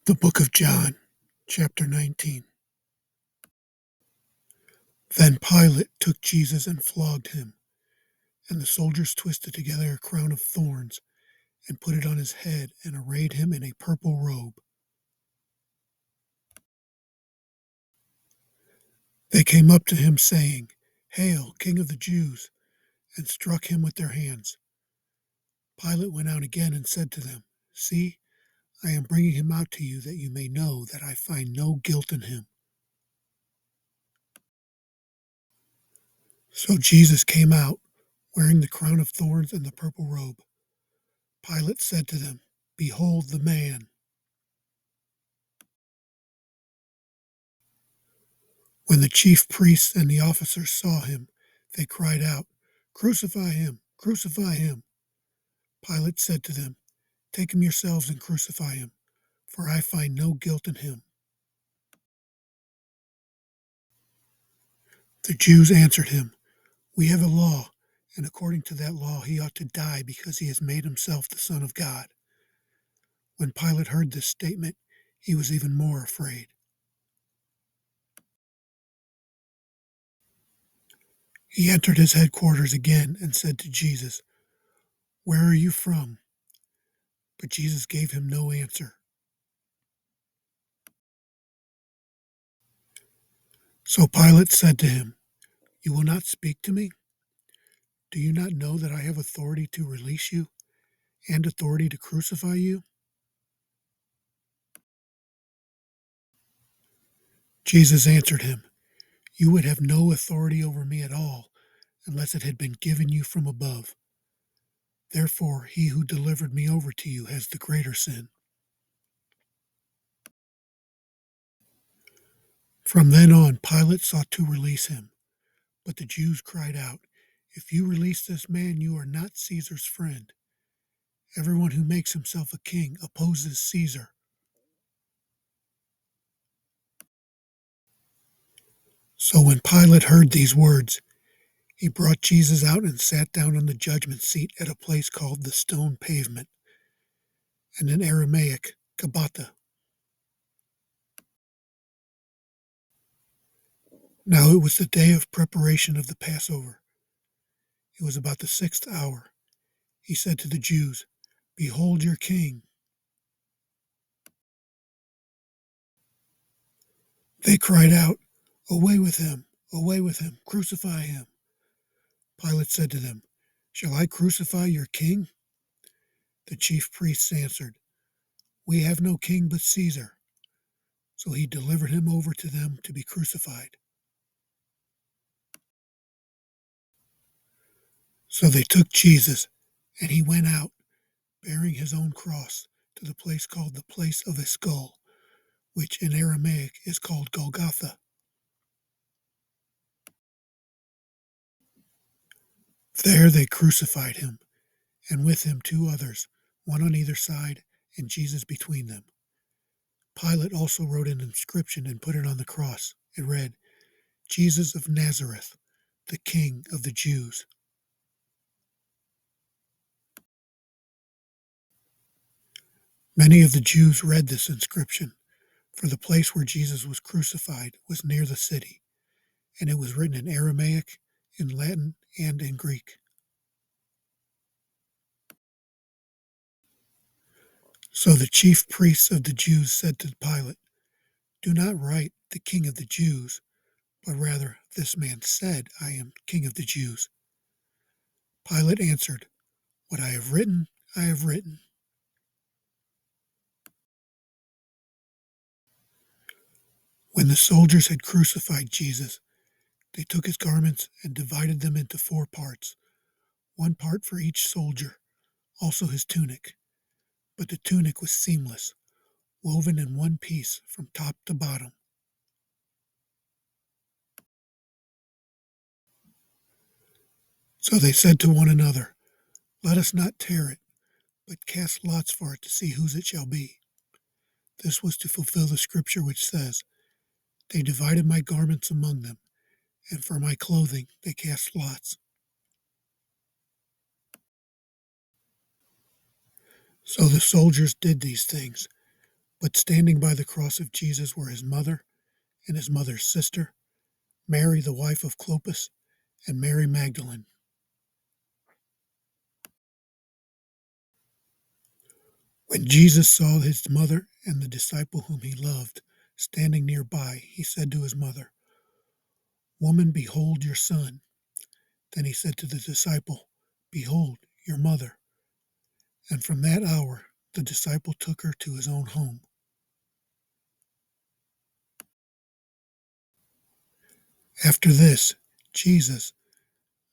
The Book of John, chapter 19. Then Pilate took Jesus and flogged him, and the soldiers twisted together a crown of thorns and put it on his head and arrayed him in a purple robe. They came up to him, saying, "Hail, King of the Jews!" and struck him with their hands. Pilate went out again and said to them, "See, I am bringing him out to you that you may know that I find no guilt in him." So Jesus came out, wearing the crown of thorns and the purple robe. Pilate said to them, "Behold the man." When the chief priests and the officers saw him, they cried out, "Crucify him! Crucify him!" Pilate said to them, "Take him yourselves and crucify him, for I find no guilt in him." The Jews answered him, "We have a law, and according to that law he ought to die because he has made himself the Son of God." When Pilate heard this statement, he was even more afraid. He entered his headquarters again and said to Jesus, "Where are you from?" But Jesus gave him no answer. So Pilate said to him, "You will not speak to me? Do you not know that I have authority to release you and authority to crucify you?" Jesus answered him, "You would have no authority over me at all unless it had been given you from above. Therefore, he who delivered me over to you has the greater sin." From then on, Pilate sought to release him, but the Jews cried out, "If you release this man, you are not Caesar's friend. Everyone who makes himself a king opposes Caesar." So when Pilate heard these words, he brought Jesus out and sat down on the judgment seat at a place called the Stone Pavement, and in Aramaic, Gabbatha. Now it was the day of preparation of the Passover. It was about the 6th hour. He said to the Jews, "Behold your king." They cried out, "Away with him! Away with him! Crucify him!" Pilate said to them, "Shall I crucify your king?" The chief priests answered, "We have no king but Caesar." So he delivered him over to them to be crucified. So they took Jesus, and he went out, bearing his own cross, to the place called the Place of a Skull, which in Aramaic is called Golgotha. There they crucified him, and with him 2 others, one on either side, and Jesus between them. Pilate also wrote an inscription and put it on the cross. It read, "Jesus of Nazareth, the King of the Jews." Many of the Jews read this inscription, for the place where Jesus was crucified was near the city, and it was written in Aramaic, in Latin, and in Greek. So the chief priests of the Jews said to Pilate, "Do not write, 'The King of the Jews,' but rather, 'This man said, I am King of the Jews.'" Pilate answered, "What I have written, I have written." When the soldiers had crucified Jesus, they took his garments and divided them into 4 parts, one part for each soldier, also his tunic. But the tunic was seamless, woven in one piece from top to bottom. So they said to one another, "Let us not tear it, but cast lots for it to see whose it shall be." This was to fulfill the scripture which says, "They divided my garments among them, and for my clothing they cast lots." So the soldiers did these things, But standing by the cross of Jesus were his mother and his mother's sister, Mary, the wife of Clopas, and Mary Magdalene. When Jesus saw his mother and the disciple whom he loved standing nearby, he said to his mother, "Woman, behold your son." Then he said to the disciple, "Behold your mother." And from that hour the disciple took her to his own home. After this, Jesus,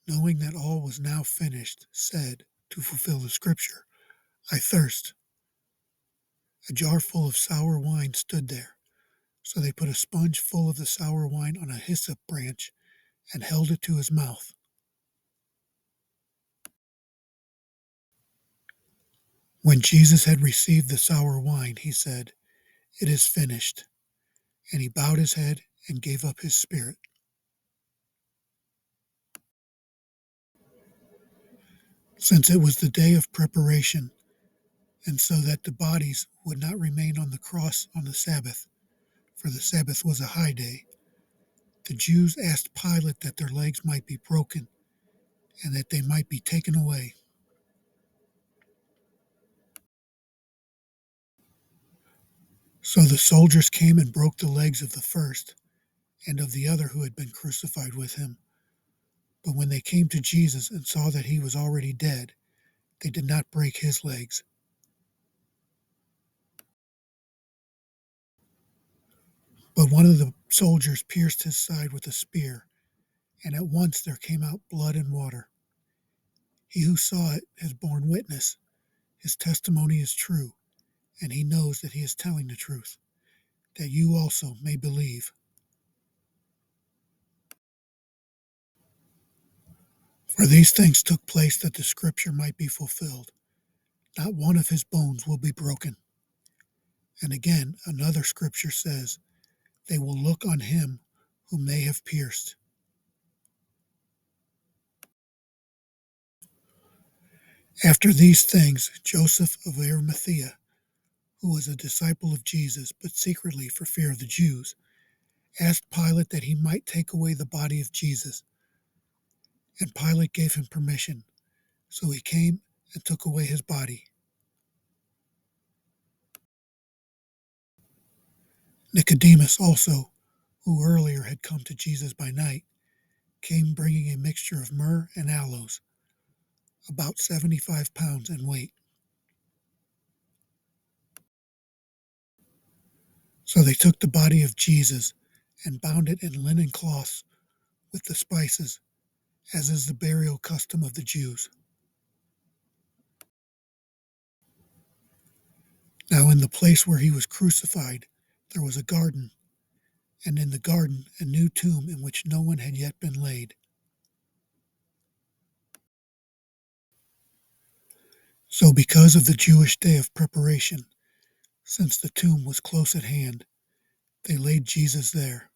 knowing that all was now finished, said, to fulfill the scripture, "I thirst." A jar full of sour wine stood there. So they put a sponge full of the sour wine on a hyssop branch and held it to his mouth. When Jesus had received the sour wine, he said, "It is finished." And he bowed his head and gave up his spirit. Since it was the day of preparation, and so that the bodies would not remain on the cross on the Sabbath, for the Sabbath was a high day, the Jews asked Pilate that their legs might be broken and that they might be taken away. So the soldiers came and broke the legs of the first and of the other who had been crucified with him. But when they came to Jesus and saw that he was already dead, they did not break his legs. But one of the soldiers pierced his side with a spear, and at once there came out blood and water. He who saw it has borne witness. His testimony is true, and he knows that he is telling the truth, that you also may believe. For these things took place that the scripture might be fulfilled. Not one of his bones will be broken. And again, another scripture says, they will look on him whom they have pierced. After these things, Joseph of Arimathea, who was a disciple of Jesus, but secretly for fear of the Jews, asked Pilate that he might take away the body of Jesus. And Pilate gave him permission. So he came and took away his body. Nicodemus also, who earlier had come to Jesus by night, came bringing a mixture of myrrh and aloes, about 75 pounds in weight. So they took the body of Jesus and bound it in linen cloths with the spices, as is the burial custom of the Jews. Now in the place where he was crucified there was a garden, and in the garden a new tomb in which no one had yet been laid. So because of the Jewish day of preparation, since the tomb was close at hand, they laid Jesus there.